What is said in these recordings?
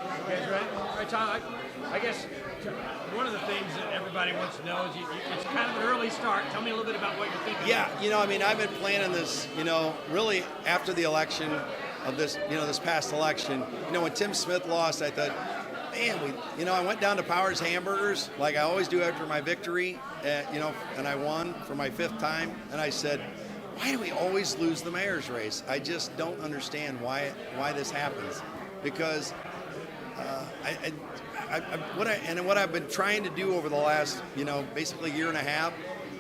You guys ready? All right, Tom, I guess one of the things that everybody wants to know is it's kind of an early start. Tell me a little bit about what you're thinking. Yeah, I've been planning this, really after the election of this, this past election. When Tim Smith lost, I thought, man, I went down to Powers Hamburgers like I always do after my victory, and I won for my 5th time. And I said, why do we always lose the mayor's race? I just don't understand why this happens. Because what I've been trying to do over the last, basically year and a half,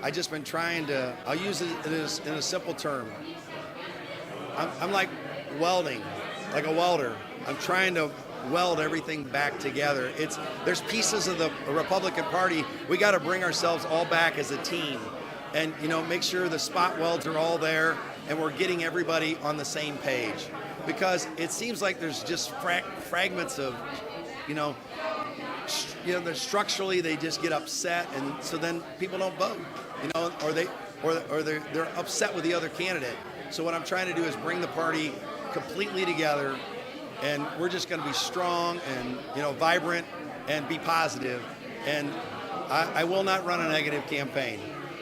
I just been trying to. I'll use it in a simple term. I'm like welding, like a welder. I'm trying to weld everything back together. There's pieces of the Republican Party. We got to bring ourselves all back as a team, and make sure the spot welds are all there, and we're getting everybody on the same page. Because it seems like there's just fragments of, structurally they just get upset, and so then people don't vote, or they're upset with the other candidate. So what I'm trying to do is bring the party completely together, and we're just going to be strong and vibrant and be positive. And I will not run a negative campaign.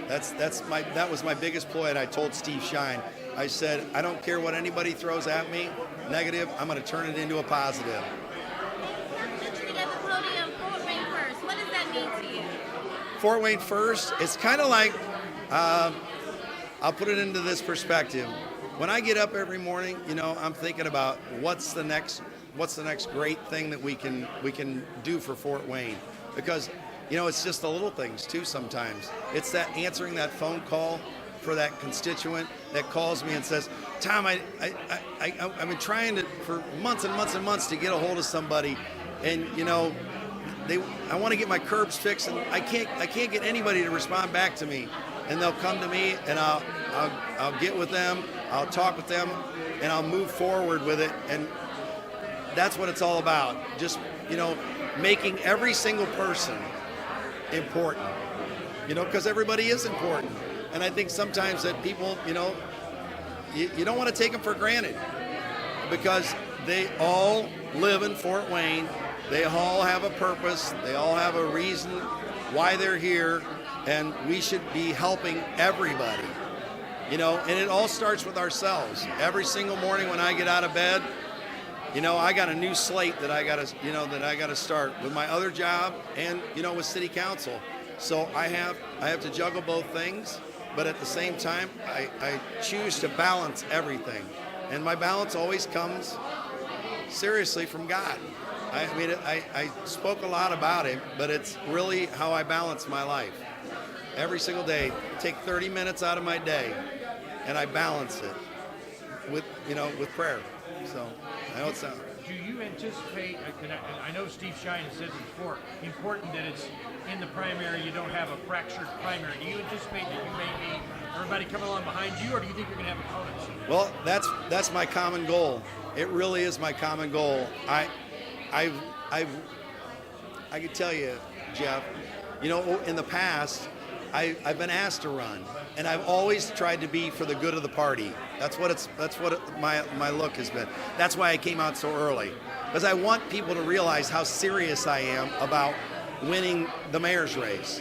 That was my biggest ploy, and I told Steve Shine. I said, I don't care what anybody throws at me, negative, I'm going to turn it into a positive. Mentioning at the podium, Fort Wayne first. What does that mean to you? Fort Wayne first, it's kind of like, I'll put it into this perspective. When I get up every morning, I'm thinking about what's the next great thing that we can do for Fort Wayne, because it's just the little things too. Sometimes it's that answering that phone call for that constituent that calls me and says, Tom, I've been trying to for months and months and months to get a hold of somebody, and I want to get my curbs fixed, and I can't get anybody to respond back to me. And they'll come to me, and I'll get with them, I'll talk with them, and I'll move forward with it. And that's what it's all about. Just making every single person important. Because everybody is important. And I think sometimes that people, you don't want to take them for granted, because they all live in Fort Wayne. They all have a purpose. They all have a reason why they're here, and we should be helping everybody. And it all starts with ourselves. Every single morning when I get out of bed, I got a new slate that I gotta start with my other job and with City Council. So I have to juggle both things. But at the same time, I choose to balance everything. And my balance always comes seriously from God. I spoke a lot about it, but it's really how I balance my life. Every single day, take 30 minutes out of my day, and I balance it with prayer. So I know it sounds. Do you anticipate, I know Steve Shine has said it before, important that it's in the primary, you don't have a fractured primary. Do you anticipate that you may be everybody coming along behind you, or do you think you're going to have opponents? Well, that's my common goal. It really is my common goal. I can tell you, Jeff, in the past, I've been asked to run, and I've always tried to be for the good of the party. That's what my look has been. That's why I came out so early, because I want people to realize how serious I am about winning the mayor's race.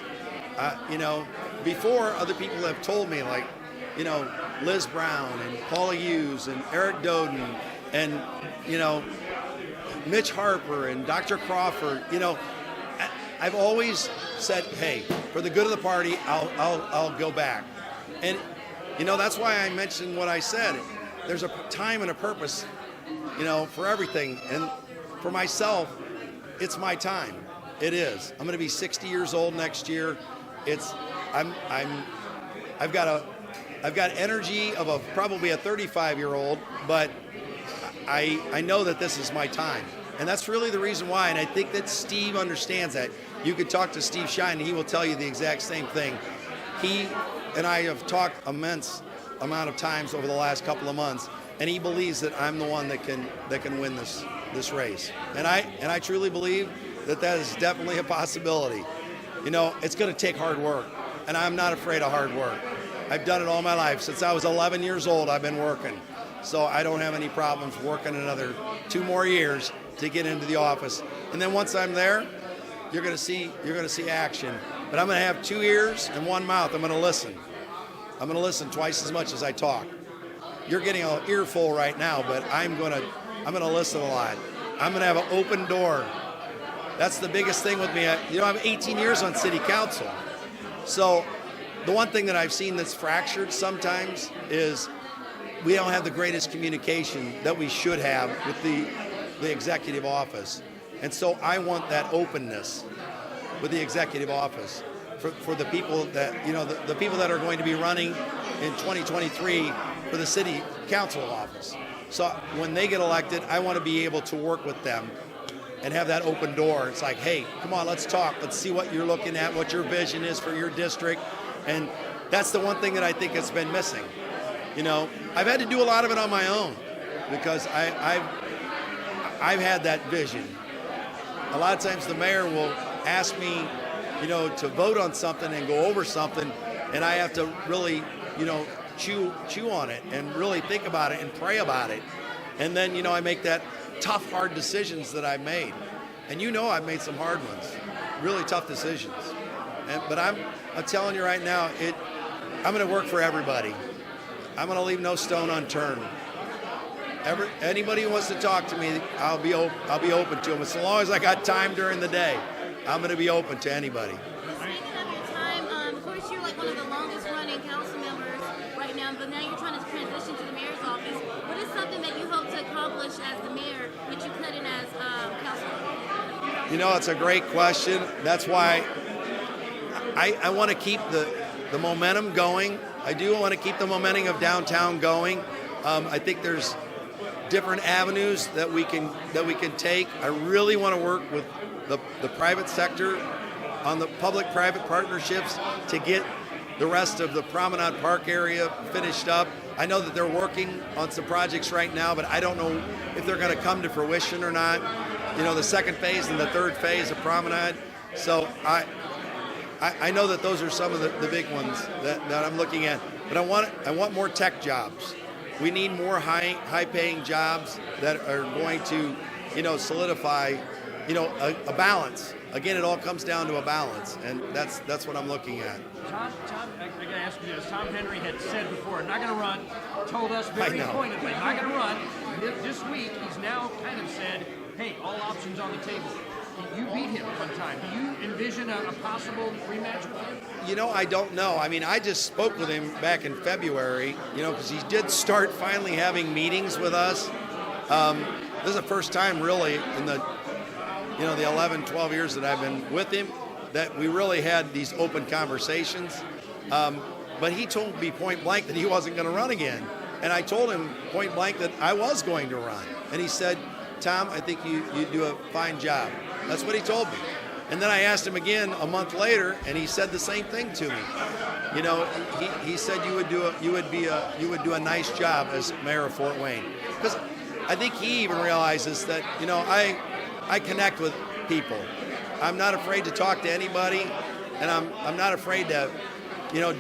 Before, other people have told me, like, Liz Brown and Paula Hughes and Eric Doden and Mitch Harper and Dr. Crawford. I've always said, hey, for the good of the party, I'll go back. And that's why I mentioned what I said. There's a time and a purpose, for everything. And for myself, it's my time. It is. I'm going to be 60 years old next year. I've got energy of probably a 35-year-old, but I know that this is my time. And that's really the reason why. And I think that Steve understands that. You could talk to Steve Shine, and he will tell you the exact same thing. He and I have talked immense amount of times over the last couple of months, and he believes that I'm the one that can win this race. And I truly believe that is definitely a possibility. It's going to take hard work, and I'm not afraid of hard work. I've done it all my life. Since I was 11 years old, I've been working. So I don't have any problems working another 2 more years to get into the office. And then once I'm there, you're going to see action. But I'm going to have 2 ears and 1 mouth. I'm going to listen. I'm going to listen twice as much as I talk. You're getting an earful right now, but I'm going to listen a lot. I'm going to have an open door. That's the biggest thing with me. I'm 18 years on city council. So the one thing that I've seen that's fractured sometimes is we don't have the greatest communication that we should have with the executive office. And so I want that openness with the executive office for the people that, the people that are going to be running in 2023 for the city council office. So when they get elected, I want to be able to work with them and have that open door. It's like, hey, come on, let's talk. Let's see what you're looking at, what your vision is for your district. And that's the one thing that I think has been missing. I've had to do a lot of it on my own because I've had that vision. A lot of times the mayor will ask me, to vote on something and go over something, and I have to really, chew on it and really think about it and pray about it. And then, I make that tough, hard decisions that I've made. And I've made some hard ones, really tough decisions. But I'm telling you right now, I'm going to work for everybody. I'm going to leave no stone unturned. Anybody who wants to talk to me, I'll be open to them. As long as I got time during the day, I'm going to be open to anybody. Speaking of your time, of course you're like one of the longest running council members right now, but now you're trying to transition to the mayor's office. What is something that you hope to accomplish as the mayor that you couldn't as councilman? It's a great question. That's why I want to keep the momentum going. I do want to keep the momentum of downtown going. I think there's different avenues that we can take. I really want to work with the private sector on the public-private partnerships to get the rest of the Promenade Park area finished up. I know that they're working on some projects right now, but I don't know if they're going to come to fruition or not. The second phase and the third phase of Promenade. So I know that those are some of the big ones that I'm looking at. But I want more tech jobs. We need more high-paying jobs that are going to, solidify, a balance. Again, it all comes down to a balance, and that's what I'm looking at. Tom, I got to ask you this. Tom Henry had said before, not going to run, told us very pointedly, not going to run. This week, he's now kind of said, hey, all options on the table. You beat him one time. Do you envision a possible rematch with him? I don't know. I mean, I just spoke with him back in February, because he did start finally having meetings with us. This is the first time really in the 11, 12 years that I've been with him that we really had these open conversations. But he told me point blank that he wasn't going to run again. And I told him point blank that I was going to run. And he said, Tom, I think you do a fine job. That's what he told me. And then I asked him again a month later, and he said the same thing to me. He said you would do a nice job as mayor of Fort Wayne. Because I think he even realizes that I connect with people. I'm not afraid to talk to anybody, and I'm not afraid to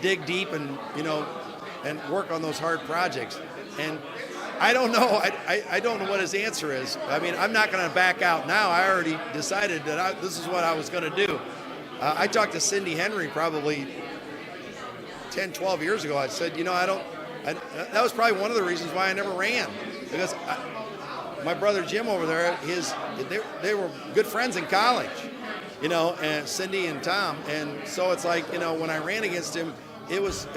dig deep and and work on those hard projects. And I don't know. I don't know what his answer is. I mean, I'm not going to back out now. I already decided that this is what I was going to do. I talked to Cindy Henry probably 10, 12 years ago. I said, that was probably one of the reasons why I never ran. Because my brother Jim over there, they were good friends in college, and Cindy and Tom. And so it's like, when I ran against him, it was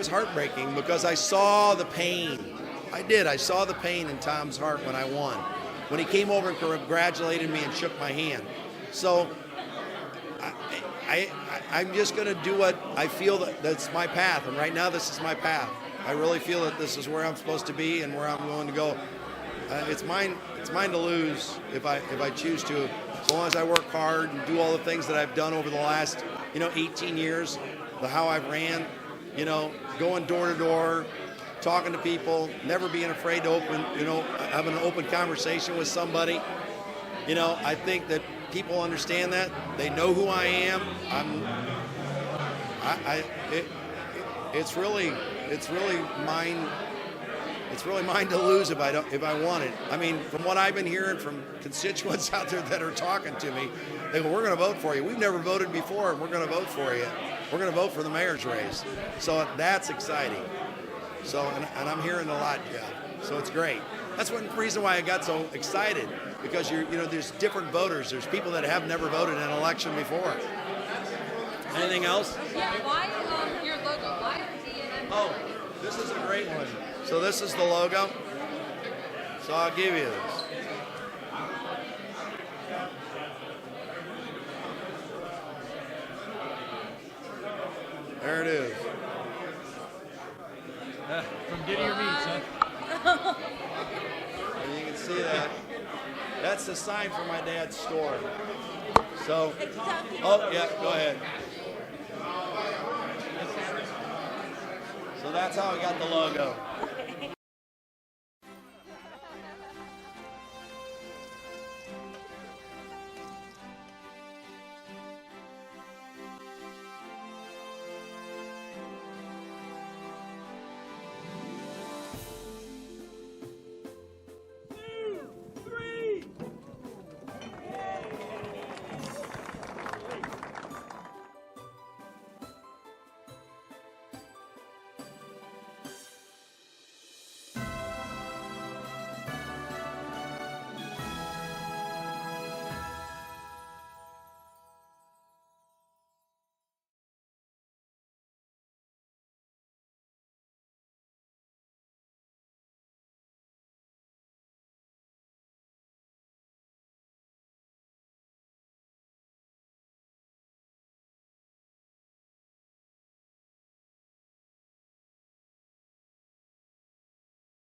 heartbreaking because I saw the pain. I did. I saw the pain in Tom's heart when I won. When he came over and congratulated me and shook my hand. So I'm just going to do what I feel that's my path. And right now, this is my path. I really feel that this is where I'm supposed to be and where I'm going to go. It's mine to lose if I choose to. As long as I work hard and do all the things that I've done over the last 18 years, how I've ran, going door to door, talking to people, never being afraid to having an open conversation with somebody. I think that people understand that. They know who I am. It's really mine. It's really mine to lose if I want it. I mean, from what I've been hearing from constituents out there that are talking to me, they go, "We're going to vote for you. We've never voted before, and we're going to vote for you. We're going to vote for the mayor's race." So that's exciting. So, and I'm hearing a lot, Jeff. So it's great. That's one reason why I got so excited, because there's different voters. There's people that have never voted in an election before. Anything else? Yeah, why your logo? Why DNM? Oh, this is a great one. So this is the logo. So I'll give you this. There it is. From Didier Meats, huh? And you can see that. That's the sign for my dad's store. So, oh yeah, go ahead. So that's how I got the logo.